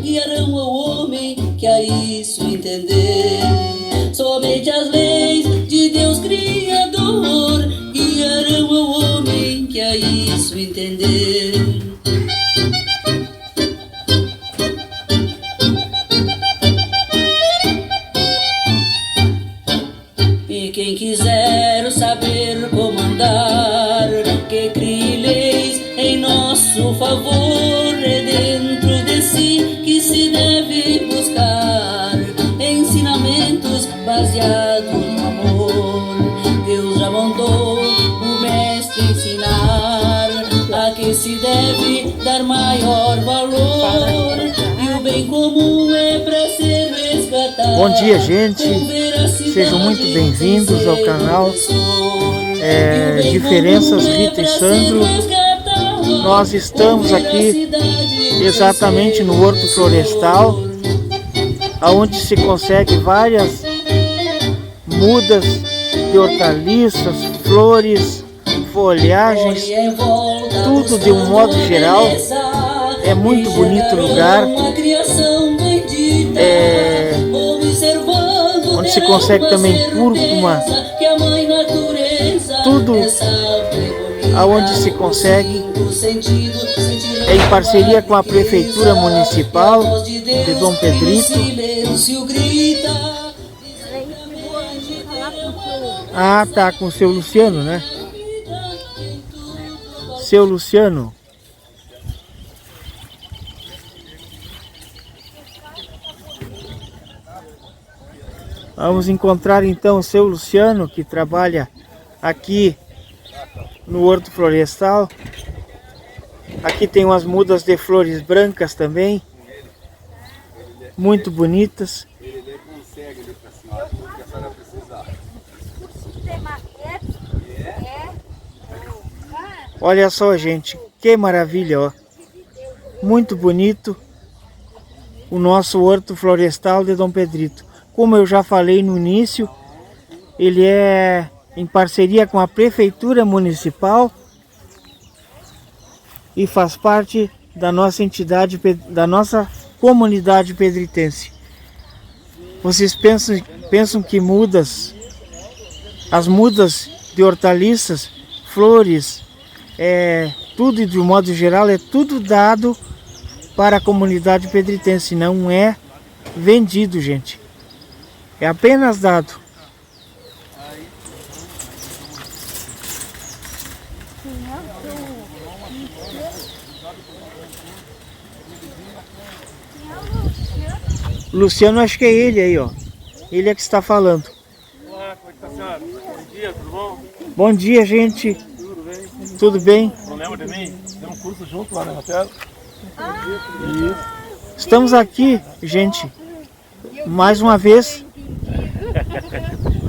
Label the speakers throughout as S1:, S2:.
S1: guiarão ao homem que a isso entender. Somente as leis de Deus Criador guiarão ao homem que a isso entender. E quem quiser o saber comandar, que crie leis em nosso favor, é dentro de si que se deve buscar ensinamentos baseados no amor. Deus já mandou o mestre ensinar a que se deve dar maior valor, e o bem comum é para ser resgatado.
S2: Bom dia, gente, sejam muito bem-vindos ao canal Diferenças Rita e Sandro. Nós estamos aqui exatamente no Horto Florestal, onde se consegue várias mudas de hortaliças, flores, folhagens, tudo de um modo geral. É muito bonito o lugar, onde se consegue também cúrcuma, tudo aonde se consegue, é em parceria com a Prefeitura Municipal de Dom Pedrito. Ah, tá, com o seu Luciano, né? Seu Luciano. Vamos encontrar então o seu Luciano, que trabalha aqui no Horto Florestal. Aqui tem umas mudas de flores brancas também, muito bonitas. Olha só, gente, que maravilha, ó. Muito bonito o nosso Horto Florestal de Dom Pedrito. Como eu já falei no início, ele é em parceria com a Prefeitura Municipal e faz parte da nossa entidade, da nossa comunidade pedritense. Vocês pensam que as mudas de hortaliças, flores, tudo de um modo geral, é tudo dado para a comunidade pedritense, não é vendido, gente. É apenas dado. Luciano, acho que é ele aí, ó. Ele é que está falando.
S3: Olá, como é que tá, senhora? Bom dia, tudo bom?
S2: Bom dia, gente.
S3: Tudo bem?
S2: Tudo bem?
S3: Não lembra de mim? Tem um curso junto lá na hotel.
S2: Estamos aqui, gente, mais uma vez.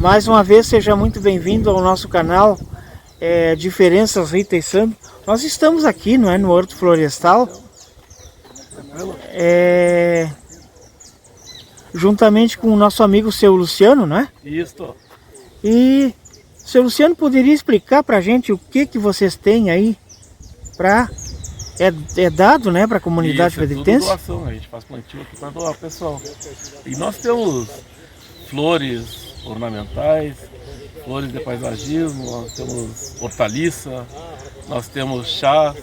S2: Mais uma vez, seja muito bem-vindo ao nosso canal Diferenças Rita e Sandro. Nós estamos aqui, não é, no Horto Florestal, juntamente com o nosso amigo seu Luciano, não é?
S3: Isso.
S2: E seu Luciano, poderia explicar pra gente o que vocês têm aí para dado, né, para a comunidade pedritense?
S3: É tudo doação, a gente faz plantio aqui para doar, pessoal. E nós temos flores ornamentais, flores de paisagismo, nós temos hortaliça, nós temos chá,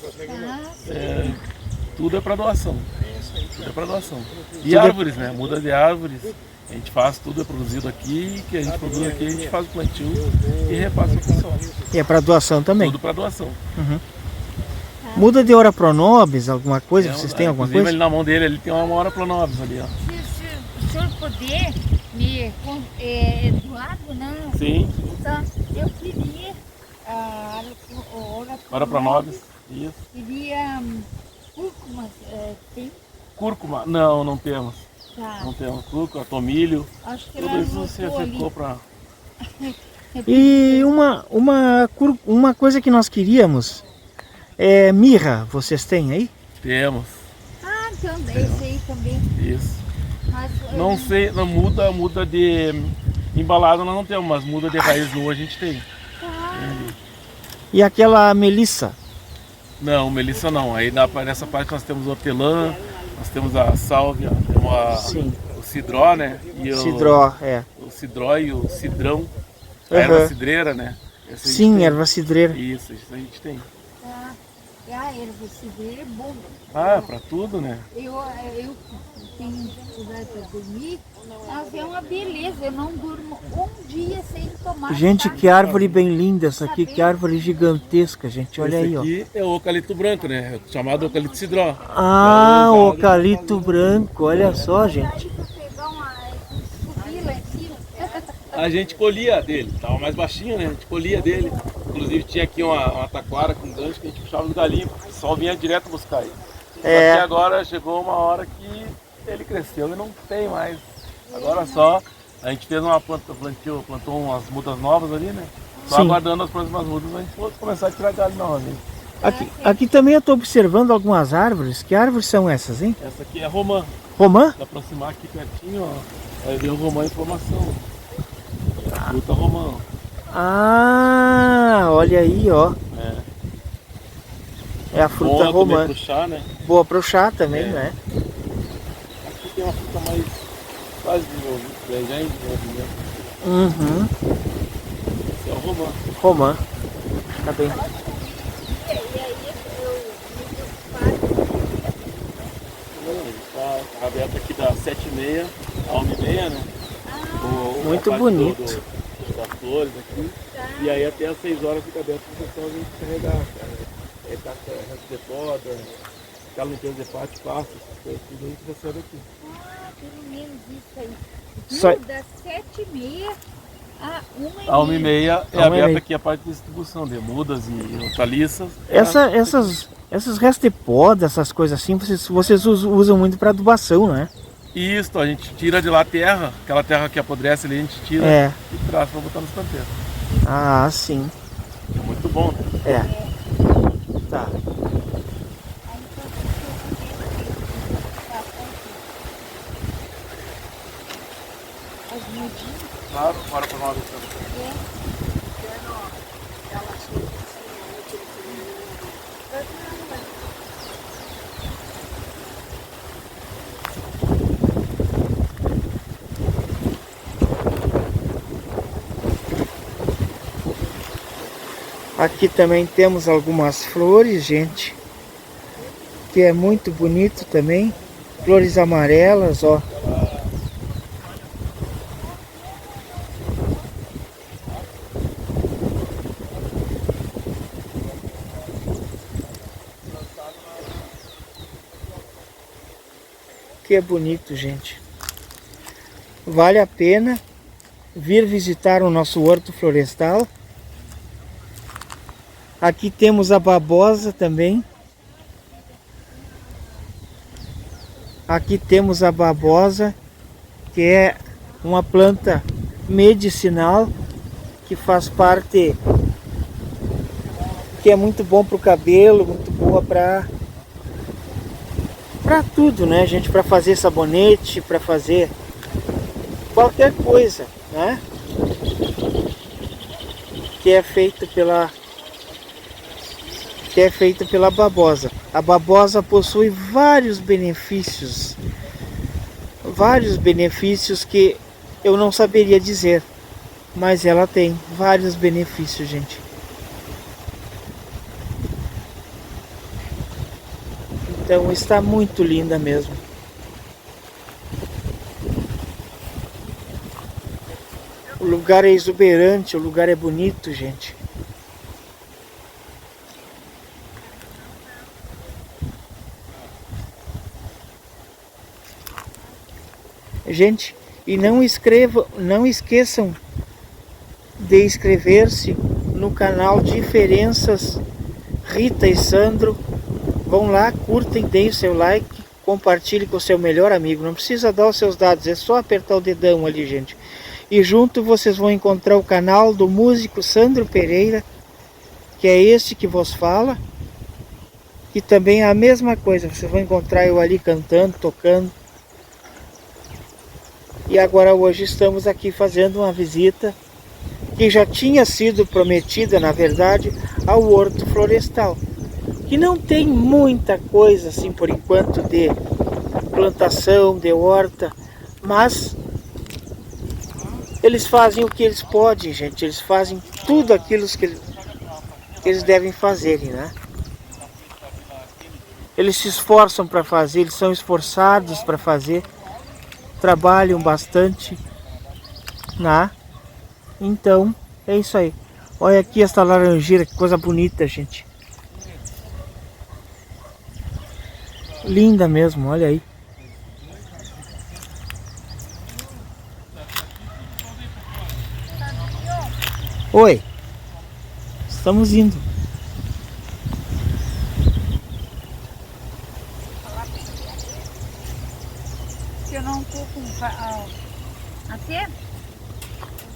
S3: tudo é para doação. Tudo é para doação. E árvores, né? Muda de árvores. A gente faz, tudo é produzido aqui, que a gente produz aqui, a gente faz o plantio e repassa o pessoal.
S2: E é para doação também?
S3: Tudo para doação.
S2: Uhum. Muda de hora pronobis, alguma coisa? Vocês têm alguma coisa?
S3: Ali na mão dele, ele tem uma hora pronobis ali, ó.
S4: Se o senhor puder me doar, não?
S3: Sim.
S4: Então, eu queria
S3: Hora pronobis, isso.
S4: Queria cúrcuma, tem?
S3: Cúrcuma? Não, não temos.
S4: Tá.
S3: Não temos cúrcuma, tomilho.
S4: Acho que
S3: tudo isso você ficou para...
S2: E uma coisa que nós queríamos é mirra, vocês têm aí?
S3: Temos.
S4: Ah, então esse aí também.
S3: Isso.
S4: Mas,
S3: Não sei, não muda de embalado nós não temos, mas muda de raiz nua a gente tem.
S2: E aquela melissa?
S3: Não, melissa não. Aí nessa parte nós temos hortelã, Nós temos a sálvia, temos
S2: Sim.
S3: o cidró, né? E
S2: Cidró,
S3: o cidró e o cidrão, a
S2: Aham.
S3: erva cidreira, né? Essa a gente
S2: Sim,
S3: tem.
S2: erva cidreira.
S3: Isso a gente tem.
S4: Tá. E a erva cidreira é boa.
S3: Ah, pra tudo, né?
S4: Eu tenho dificuldade para dormir, mas é uma beleza. Eu não durmo um dia sem tomar
S2: Gente,
S4: chá.
S2: que árvore bem linda essa aqui, que árvore gigantesca, gente. Olha
S3: Esse
S2: aí, ó.
S3: aqui é o eucalipto branco, né? Chamado eucalipto cidró.
S2: Ah,
S3: É
S2: o
S3: usado
S2: eucalipto branco, olha só, gente.
S4: Aí pra pegar subir lá em cima.
S3: A gente colhia dele, tava mais baixinho, né? A gente colhia dele. Inclusive tinha aqui uma taquara com gancho que a gente puxava os galinhos, o pessoal vinha direto buscar ele. Só que agora chegou uma hora que ele cresceu e não tem mais. Agora só, a gente fez uma plantou umas mudas novas ali, né? Só
S2: Sim.
S3: aguardando as próximas mudas, a gente pode começar a tirar galho novamente.
S2: Aqui também eu estou observando algumas árvores. Que árvores são essas, hein?
S3: Essa aqui é romã.
S2: Romã?
S3: Se aproximar aqui pertinho, ó, vai ver o romã em formação. É a fruta romã.
S2: Ah, olha aí, ó. É a fruta
S3: Boa
S2: romã.
S3: também pro chá, né?
S2: Boa pro chá também,
S3: É.
S2: né?
S3: Aqui tem uma fruta mais quase desenvolvida, já em desenvolvimento.
S2: Uhum.
S3: Esse é o romã.
S2: Romã. Tá bem.
S4: E aí
S3: Tá aberto aqui das 7h30 à 1h30, né?
S2: Muito
S3: a parte
S2: bonito.
S3: das flores aqui. E aí até às 6 horas fica aberto para o pessoal vir carregar. Resto de poda, aquela limpeza de pátio, pasto, tudo a gente recebe aqui.
S4: pelo menos isso aí.
S2: Só-
S4: Das 7h30 a 1h30.
S3: A 1h30 é
S2: A 1h30.
S3: aberta aqui a parte de distribuição de mudas e hortaliças.
S2: Essas restos de poda, essas coisas assim, vocês usam muito para adubação, né?
S3: Isso, a gente tira de lá a terra, aquela terra que apodrece ali, a gente tira
S2: É.
S3: e traz para botar nos canteiros.
S2: Ah, sim.
S3: É muito bom, né?
S2: É. Tá.
S4: As mudinhas.
S3: Claro, bora para uma vez.
S2: Aqui também temos algumas flores, gente, que é muito bonito também. Flores amarelas, ó. Que é bonito, gente. Vale a pena vir visitar o nosso horto florestal. Aqui temos a babosa também. Aqui temos a babosa, que é uma planta medicinal que faz parte, que é muito bom para o cabelo, muito boa para tudo, né, gente? Para fazer sabonete, para fazer qualquer coisa, né? Que é feito pela babosa. A babosa possui vários benefícios que eu não saberia dizer, mas ela tem vários benefícios, gente. Então está muito linda mesmo. O lugar é exuberante, o lugar é bonito, gente. Gente, e não esqueçam de inscrever-se no canal Diferenças Rita e Sandro. Vão lá, curtem, deem o seu like, compartilhe com o seu melhor amigo. Não precisa dar os seus dados, é só apertar o dedão ali, gente. E junto vocês vão encontrar o canal do músico Sandro Pereira, que é este que vos fala. E também é a mesma coisa, vocês vão encontrar eu ali cantando, tocando. E agora hoje estamos aqui fazendo uma visita que já tinha sido prometida, na verdade, ao Horto Florestal. Que não tem muita coisa assim por enquanto de plantação de horta, mas eles fazem o que eles podem, gente. Eles fazem tudo aquilo que eles devem fazer, né? Eles se esforçam para fazer, eles são esforçados para fazer, trabalham bastante, né? Então, é isso aí. Olha aqui essa laranjeira, que coisa bonita, gente. Linda mesmo, olha aí. Oi. Estamos indo.
S4: Eu não tô com... Até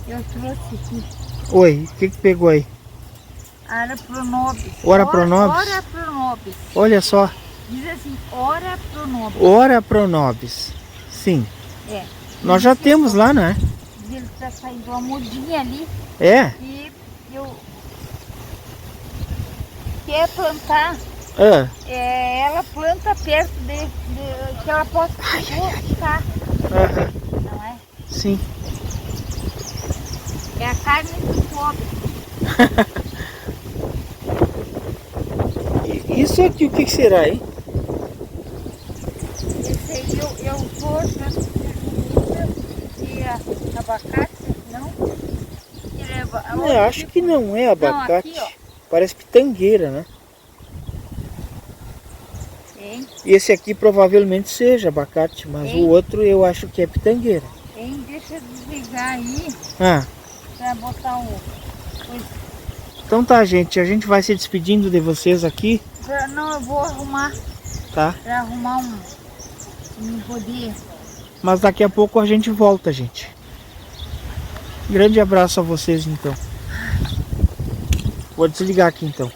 S4: eu trouxe aqui.
S2: Oi, o que pegou aí?
S4: Ora Pronobis.
S2: Ora Pronobis?
S4: Ora Pronobis.
S2: Olha só.
S4: Diz assim, Ora Pronobis.
S2: Ora Pronobis. Sim.
S4: É.
S2: Nós já temos lá, né?
S4: Ele tá saindo uma mudinha ali.
S2: É?
S4: E eu... Quer plantar...
S2: Ah.
S4: ela planta perto de que ela possa ficar.
S2: Aham.
S4: Não é?
S2: Sim.
S4: É a carne do pobre.
S2: Isso aqui, o que será, hein?
S4: Esse aí eu vou achando e abacate, não?
S2: Eu acho que não é abacate.
S4: Não, aqui,
S2: parece pitangueira, né?
S4: Hein?
S2: E esse aqui provavelmente seja abacate, mas o outro eu acho que é pitangueira.
S4: Hein? Deixa eu desligar aí
S2: Ah.
S4: pra botar o...
S2: Então tá, gente, a gente vai se despedindo de vocês aqui.
S4: Não, eu vou arrumar.
S2: Tá?
S4: Pra arrumar um poder.
S2: Mas daqui a pouco a gente volta, gente. Grande abraço a vocês, então. Vou desligar aqui, então.